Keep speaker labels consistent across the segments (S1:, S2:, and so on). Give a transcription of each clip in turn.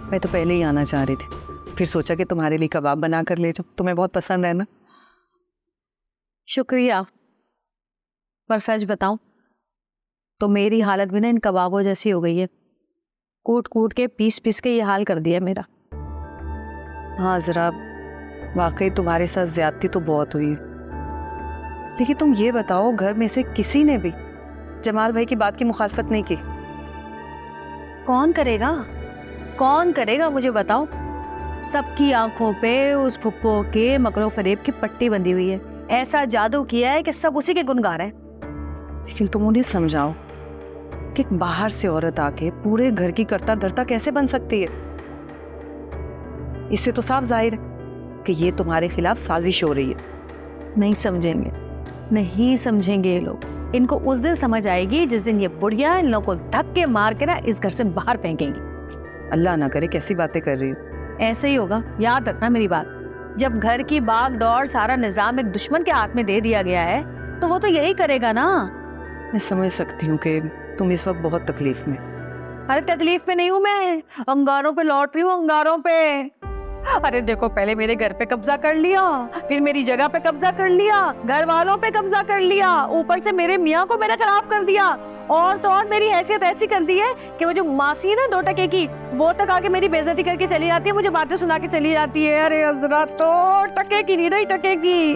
S1: मैं तो पहले ही आना चाह रही थी, फिर सोचा कि तुम्हारे लिए कबाब बना कर ले जाऊं, तुम्हें बहुत पसंद है ना।
S2: शुक्रिया, पर सच बताऊं तो मेरी हालत भी ना इन कबाबों जैसी हो गई है। कूट कूट के पीस पीस के ये हाल कर दिया मेरा।
S1: हाँ जरा, वाकई तुम्हारे साथ ज्यादती तो बहुत हुई है। लेकिन तुम ये बताओ, घर में से किसी ने भी जमाल भाई की बात की मुखालफत नहीं की?
S2: कौन करेगा, कौन करेगा मुझे बताओ। सबकी आंखों पे उस फुप्पो के मकरो फरेब की पट्टी बंधी हुई है। ऐसा जादू किया है कि सब उसी के गुण गा रहे हैं।
S1: लेकिन तुम उन्हें समझाओ कि बाहर से औरत आके पूरे घर की करता धरता कैसे बन सकती है। इससे तो साफ जाहिर है कि ये तुम्हारे खिलाफ साजिश हो रही है।
S2: नहीं समझेंगे, नहीं समझेंगे ये लोग। इनको उस दिन समझ आएगी जिस दिन ये बुढ़िया इन लोगों को धक्के मार के ना इस घर से बाहर फेंकेंगी।
S1: अल्लाह ना करे, कैसी बातें कर रही हो।
S2: ऐसे ही होगा, याद रखना मेरी बात। जब घर की भाग दौड़ सारा निजाम एक दुश्मन के हाथ में दे दिया गया है तो वो तो यही करेगा ना।
S1: मैं समझ सकती हूँ कि तुम इस वक्त बहुत तकलीफ में।
S2: अरे तकलीफ में नहीं हूँ मैं, अंगारों पे लौट रही हूँ, अंगारों पे। अरे देखो, पहले मेरे घर पे कब्जा कर लिया, फिर मेरी जगह पे कब्जा कर लिया, घर वालों पे कब्जा कर लिया, ऊपर से मेरे मियाँ को मेरे खिलाफ कर दिया, और तो और मेरी हैसियत ऐसी कर दी है कि वो जो मासी है ना 2 टके की, वो तक आके मेरी बेइज्जती करके चली जाती है, मुझे बातें सुना के चली जाती है। अरे हजरत, तो टके की नहीं रही, टके की।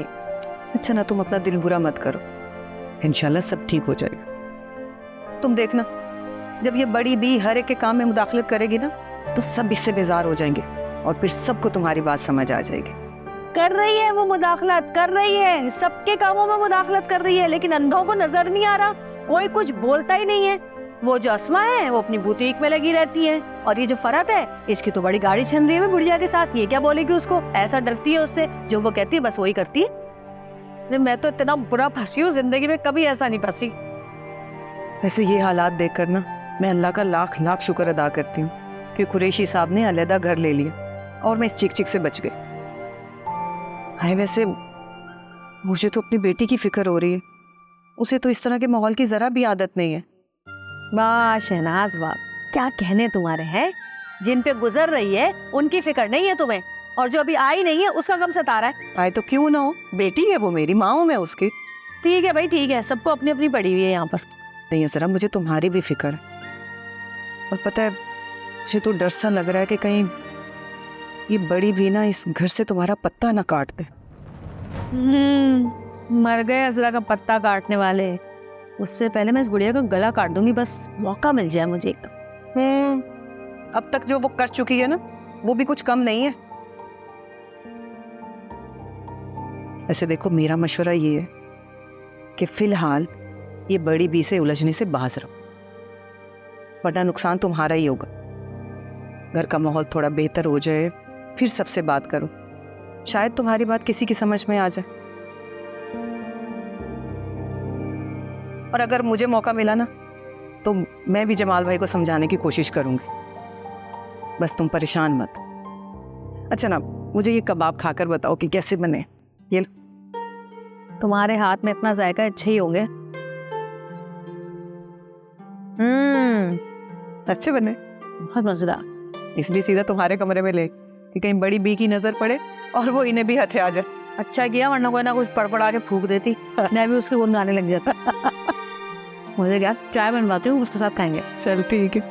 S1: अच्छा ना, तुम अपना दिल बुरा मत करो, इंशाल्लाह सब ठीक हो जाएगा। तुम देखना, जब ये बड़ी बी हर एक के काम में मुदाखलत करेगी ना तो सब इससे बेजार हो जाएंगे और फिर सबको तुम्हारी बात समझ आ जाएगी।
S2: कर रही है वो मुदाखलत, कर रही है, सबके कामों में मुदाखलत कर रही है, लेकिन अंधों को नजर नहीं आ रहा, कोई कुछ बोलता ही नहीं है। वो जो अस्मा है वो अपनी बुटीक में लगी रहती है, और ये जो फरत है इसकी तो बड़ी गाड़ी छन रही है बुढ़िया के साथ। ये क्या बोलेगी उसको, ऐसा डरती है उससे, जो वो कहती है बस वही करती है। मैं तो इतना बुरा फंसी हूँ जिंदगी में, कभी ऐसा नहीं फंसी।
S1: वैसे ये हालात देखकर ना मैं अल्लाह का लाख लाख शुक्र अदा करती हूँ कि कुरैशी साहब ने अलहदा घर ले लिया और मैं इस चिक चिक से बच गई। हाय, वैसे मुझे तो अपनी बेटी की फिक्र हो रही है, उसे तो इस तरह के माहौल की जरा भी आदत नहीं है।
S2: वाह शहनाज वाह, क्या कहने तुम्हारे हैं। जिन पे गुजर रही है उनकी फिक्र नहीं है तुम्हें, और जो अभी आई नहीं है उसका गम सता रहा है।
S1: आए तो क्यों ना हो, बेटी है वो मेरी, माँ हूं मैं उसकी।
S2: ठीक है भाई, ठीक है, सबको अपनी अपनी पड़ी हुई है यहाँ पर।
S1: नहीं है जरा, मुझे तुम्हारी भी फिक्र है। और पता है, मुझे तो डर सा लग रहा है कि कहीं ये बड़ी भी ना इस घर से तुम्हारा पत्ता ना काट दे।
S2: मर गए अजरा का पत्ता काटने वाले। उससे पहले मैं इस बुढ़िया का गला काट दूंगी, बस मौका मिल जाए मुझे एकदम।
S1: अब तक जो वो कर चुकी है ना वो भी कुछ कम नहीं है। ऐसे देखो, मेरा मशवरा ये है कि फिलहाल ये बड़ी बी से उलझने से बाज रहो, वरना नुकसान तुम्हारा ही होगा। घर का माहौल थोड़ा बेहतर हो जाए फिर सबसे बात करो, शायद तुम्हारी बात किसी की समझ में आ जाए। और अगर मुझे मौका मिला ना तो मैं भी जमाल भाई को समझाने की कोशिश करूंगी, बस तुम परेशान मत। अच्छा ना, मुझे ये कबाब खाकर बताओ कि कैसे बने। ये लो।
S2: तुम्हारे हाथ में इतना जायका अच्छे ही होंगे।
S1: अच्छे बने,
S2: बहुत मजेदार।
S1: इसलिए सीधा तुम्हारे कमरे में ले कि कहीं बड़ी बी की नजर पड़े और वो इन्हें भी हथे आ जाए।
S2: अच्छा किया, वरना कोई ना कुछ पड़पड़ा के फूक देती, मैं भी उसके गुन गाने लग जाता। मुझे क्या, चाय बनवाती हूँ, उसके साथ खाएंगे।
S1: चल ठीक है।